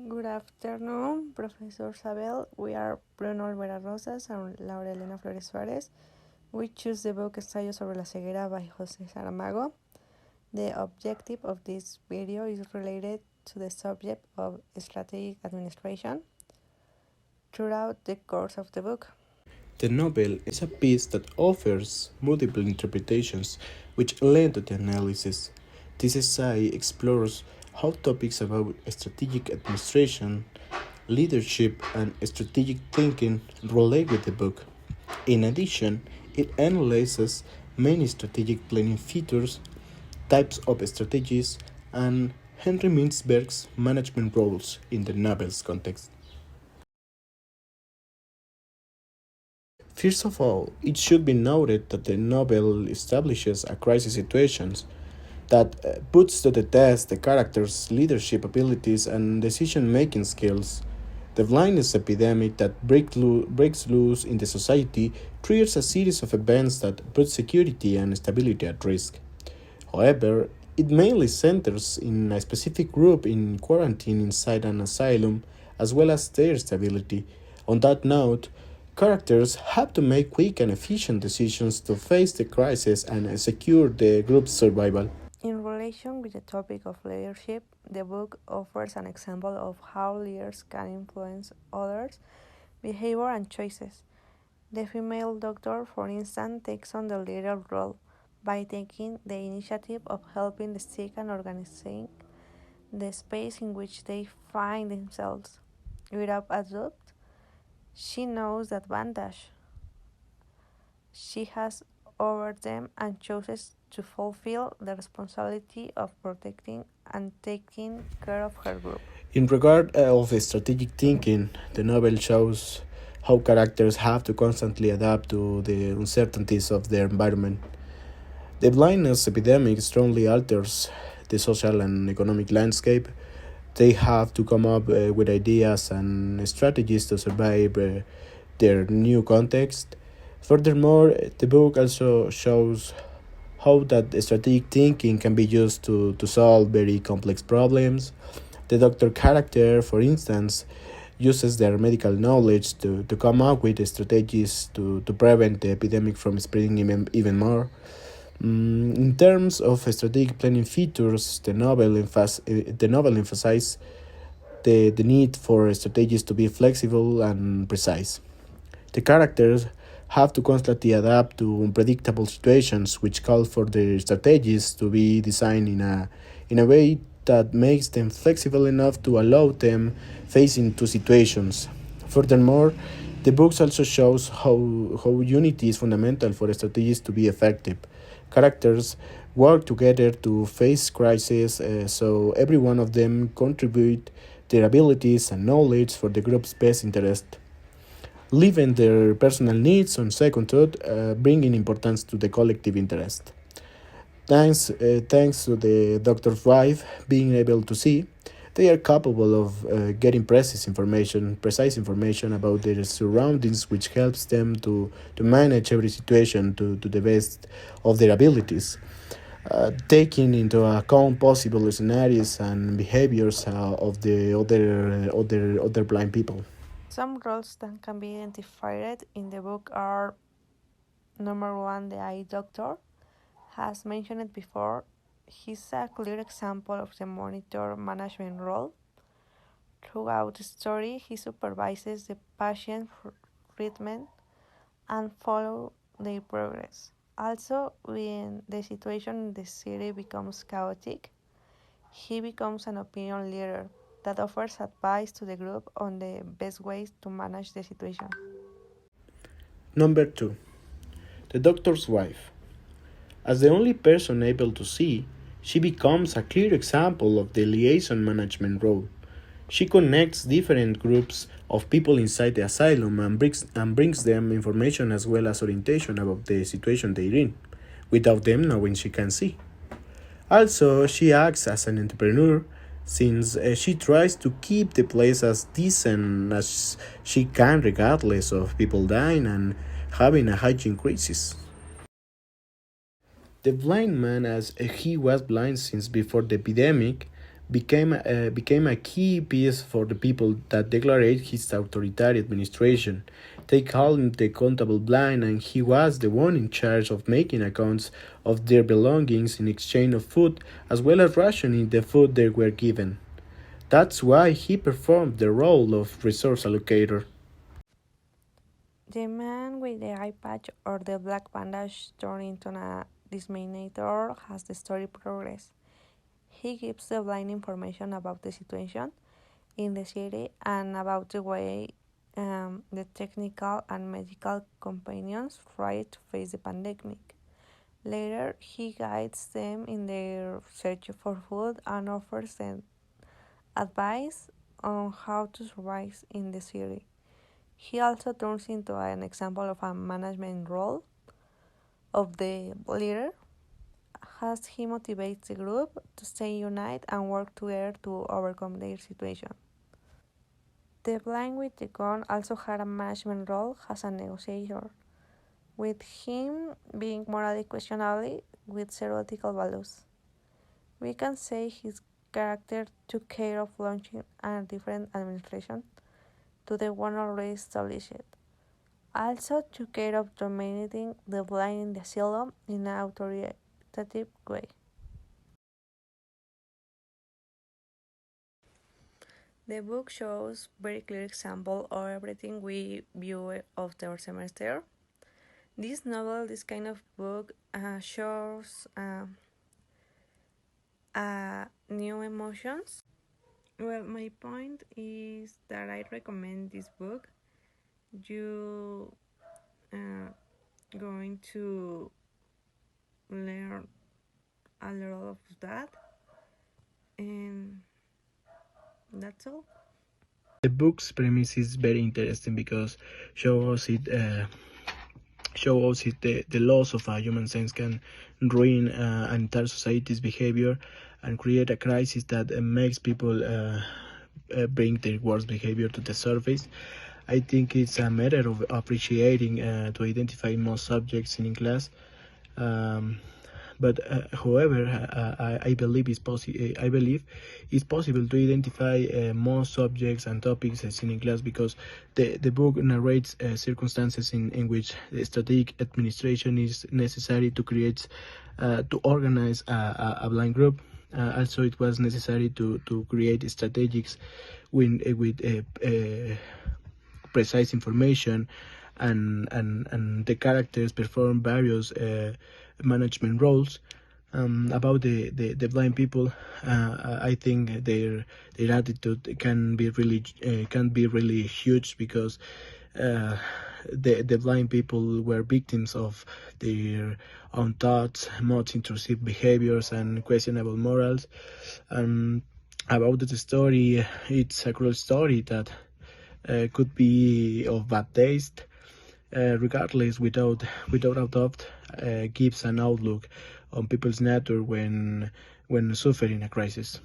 Good afternoon, Professor Saabel. We are Bruno, Olvera, Rosas, and Elena, Flores, Suárez. We choose the book Ensayo sobre la ceguera by José Saramago. The objective of this video is related to the subject of strategic administration throughout the course of the book. The novel is a piece that offers multiple interpretations which lend to the analysis. This essay explores how topics about strategic administration, leadership, and strategic thinking relate with the book. In addition, it analyzes many strategic planning features, types of strategies, and Henry Mintzberg's management roles in the novel's context. First of all, it should be noted that the novel establishes a crisis situation that puts to the test the character's leadership abilities and decision making skills. The blindness epidemic that breaks loose in the society triggers a series of events that put security and stability at risk. However, it mainly centers in a specific group in quarantine inside an asylum, as well as their stability. On that note, characters have to make quick and efficient decisions to face the crisis and secure the group's survival. In relation with the topic of leadership, the book offers an example of how leaders can influence others' behavior and choices. The female doctor, for instance, takes on the leader role by taking the initiative of helping the sick and organizing the space in which they find themselves. Without a doubt, she knows the advantage she has over them and chooses to fulfill the responsibility of protecting and taking care of her group. In regard of strategic thinking, the novel shows how characters have to constantly adapt to the uncertainties of their environment. The blindness epidemic strongly alters the social and economic landscape. They have to come up with ideas and strategies to survive their new context. Furthermore, the book also shows how that strategic thinking can be used to solve very complex problems. The doctor character, for instance, uses their medical knowledge to come up with strategies to prevent the epidemic from spreading even more. In terms of strategic planning features, the novel emphasizes the need for strategies to be flexible and precise. The characters have to constantly adapt to unpredictable situations, which call for their strategies to be designed in a way that makes them flexible enough to allow them face into situations. Furthermore, the book also shows how unity is fundamental for strategies to be effective. Characters work together to face crises, so every one of them contribute their abilities and knowledge for the group's best interest, leaving their personal needs on second thought, bringing importance to the collective interest. Thanks to the doctor's wife being able to see, they are capable of getting precise information about their surroundings, which helps them to manage every situation to the best of their abilities, taking into account possible scenarios and behaviors of the other blind people. Some roles that can be identified in the book are number one, the eye doctor. As mentioned before, he's a clear example of the monitor management role. Throughout the story, he supervises the patient treatment and follow their progress. Also, when the situation in the city becomes chaotic, he becomes an opinion leader that offers advice to the group on the best ways to manage the situation. Number 2. The doctor's wife. As the only person able to see, she becomes a clear example of the liaison management role. She connects different groups of people inside the asylum and brings them information as well as orientation about the situation they're in, without them knowing she can see. Also, she acts as an entrepreneur since she tries to keep the place as decent as she can regardless of people dying and having a hygiene crisis. The blind man, as he was blind since before the epidemic, became a key piece for the people that declared his authoritarian administration. They called him the countable blind, and he was the one in charge of making accounts of their belongings in exchange of food, as well as rationing the food they were given. That's why he performed the role of resource allocator. The man with the eye patch or the black bandage turned into a disseminator as the story progresses. He gives the blind information about the situation in the city and about the way the technical and medical companions try to face the pandemic. Later, he guides them in their search for food and offers them advice on how to survive in the city. He also turns into an example of a management role of the leader as he motivates the group to stay united and work together to overcome their situation. The blind with the gun also had a management role as a negotiator, with him being morally questionable with zero ethical values. We can say his character took care of launching a different administration to the one already established. Also took care of dominating the blind in the asylum in an authoritative way. The book shows very clear example of everything we view of the semester. This kind of book shows new emotions. Well, my point is that I recommend this book. You going to learn a lot of that, and that's all. The book's premise is very interesting because shows it shows it the loss of a human sense can ruin an entire society's behavior and create a crisis that makes people bring their worst behavior to the surface. I think it's a matter of appreciating to identify most subjects in class. Um, but however, I believe it's possible to identify more subjects and topics as in class because the book narrates circumstances in which the strategic administration is necessary to create to organize a blind group. Also, it was necessary to create strategies with precise information, and the characters perform various management roles. About the blind people, I think their attitude can be really huge because the blind people were victims of their own thoughts, much intrusive behaviors, and questionable morals. About the story, it's a cruel story that could be of bad taste. Regardless, without a doubt, gives an outlook on people's nature when suffering a crisis.